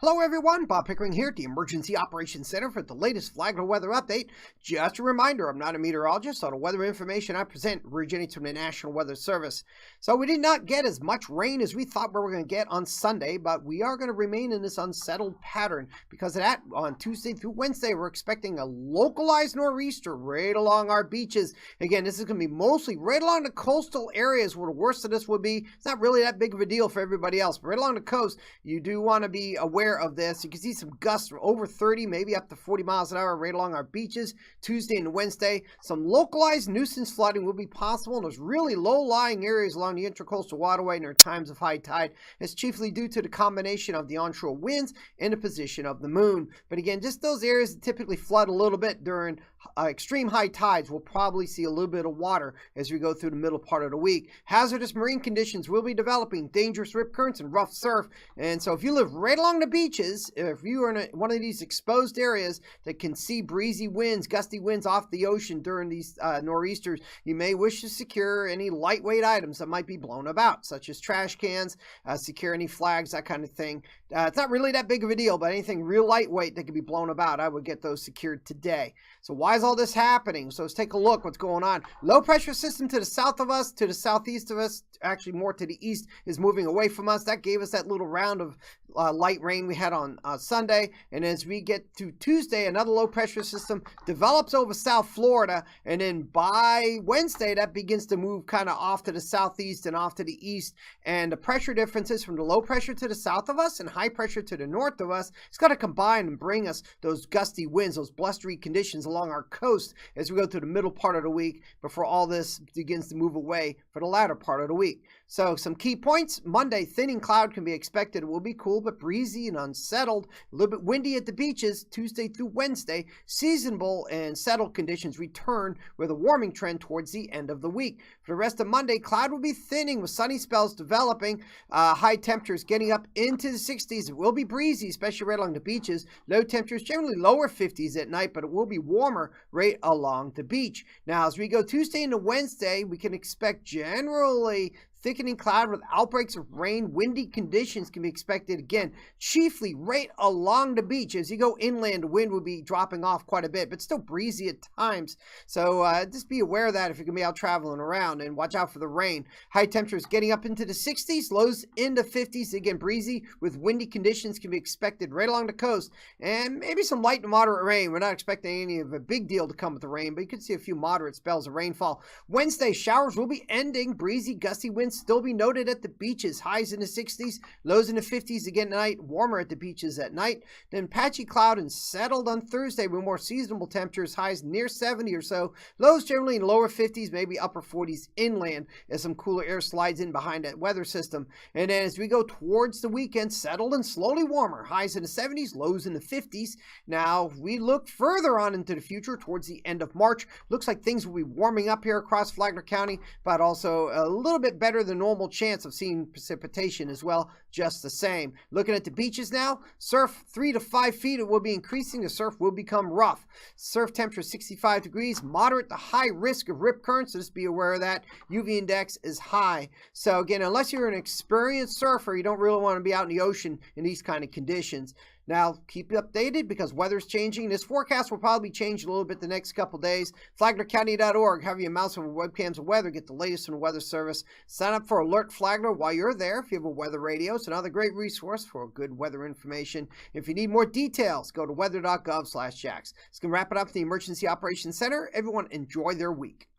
Hello everyone, Bob Pickering here at the Emergency Operations Center for the latest Flagler weather update. Just a reminder, I'm not a meteorologist, so the weather information I present originates from the National Weather Service. So we did not get as much rain as we thought we were going to get on Sunday, but we are going to remain in this unsettled pattern. Because of that, on Tuesday through Wednesday, we're expecting a localized nor'easter right along our beaches. Again, this is going to be mostly right along the coastal areas where the worst of this would be. It's not really that big of a deal for everybody else, but right along the coast, you do want to be aware of this. You can see some gusts over 30, maybe up to 40 miles an hour right along our beaches Tuesday and Wednesday. Some localized nuisance flooding will be possible in those really low-lying areas along the Intracoastal Waterway near times of high tide. It's chiefly due to the combination of the onshore winds and the position of the moon. But again, just those areas that typically flood a little bit during extreme high tides will probably see a little bit of water as we go through the middle part of the week. Hazardous marine conditions will be developing, dangerous rip currents and rough surf. And so if you live right along the beaches, if you are in one of these exposed areas that can see breezy winds, gusty winds off the ocean during these nor'easters, you may wish to secure any lightweight items that might be blown about, such as trash cans, secure any flags, that kind of thing. It's not really that big of a deal, but anything real lightweight that can be blown about, I would get those secured today. So why is all this happening? So let's take a look what's going on. Low pressure system to the south of us, to the southeast of us, actually more to the east, is moving away from us. That gave us that little round of light rain we had on Sunday. And as we get to Tuesday, another low pressure system develops over South Florida. And then by Wednesday, that begins to move kind of off to the southeast and off to the east. And the pressure differences from the low pressure to the south of us and high pressure to the north of us, it's got to combine and bring us those gusty winds, those blustery conditions along our coast as we go through the middle part of the week before all this begins to move away for the latter part of the week. So some key points. Monday, thinning cloud can be expected. It will be cool but breezy and unsettled. A little bit windy at the beaches Tuesday through Wednesday. Seasonable and settled conditions return with a warming trend towards the end of the week. For the rest of Monday, cloud will be thinning with sunny spells developing. High temperatures getting up into the 60s. It will be breezy, especially right along the beaches. Low temperatures generally lower 50s at night, but it will be warmer right along the beach. Now, as we go Tuesday into Wednesday, we can expect generally thickening cloud with outbreaks of rain. Windy conditions can be expected again, chiefly right along the beach. As you go inland, the wind will be dropping off quite a bit, but still breezy at times. So just be aware of that if you're going to be out traveling around, and watch out for the rain. High temperatures getting up into the 60s, lows into 50s. Again, breezy with windy conditions can be expected right along the coast, and maybe some light to moderate rain. We're not expecting any of a big deal to come with the rain, but you could see a few moderate spells of rainfall. Wednesday, showers will be ending. Breezy, gusty winds still be noted at the beaches. Highs in the 60s, lows in the 50s again tonight. Warmer at the beaches at night. Then patchy cloud and settled on Thursday with more seasonable temperatures. Highs near 70 or so. Lows generally in lower 50s, maybe upper 40s inland as some cooler air slides in behind that weather system. And then as we go towards the weekend, settled and slowly warmer. Highs in the 70s, lows in the 50s. Now, we look further on into the future towards the end of March. Looks like things will be warming up here across Flagler County, but also a little bit better than normal chance of seeing precipitation as well, just the same. Looking at the beaches now, surf 3 to 5 feet. It will be increasing. The surf will become rough. Surf temperature 65 degrees, moderate to high risk of rip currents, so just be aware of that. UV index is high. So again, unless you're an experienced surfer, you don't really want to be out in the ocean in these kind of conditions. Now, keep you updated because weather's changing. This forecast will probably change a little bit the next couple days. FlaglerCounty.org. Have your mouse over webcams of weather. Get the latest from the weather service. Sign up for Alert Flagler while you're there if you have a weather radio. It's another great resource for good weather information. If you need more details, go to weather.gov/jacks. It's going to wrap it up for the Emergency Operations Center. Everyone enjoy their week.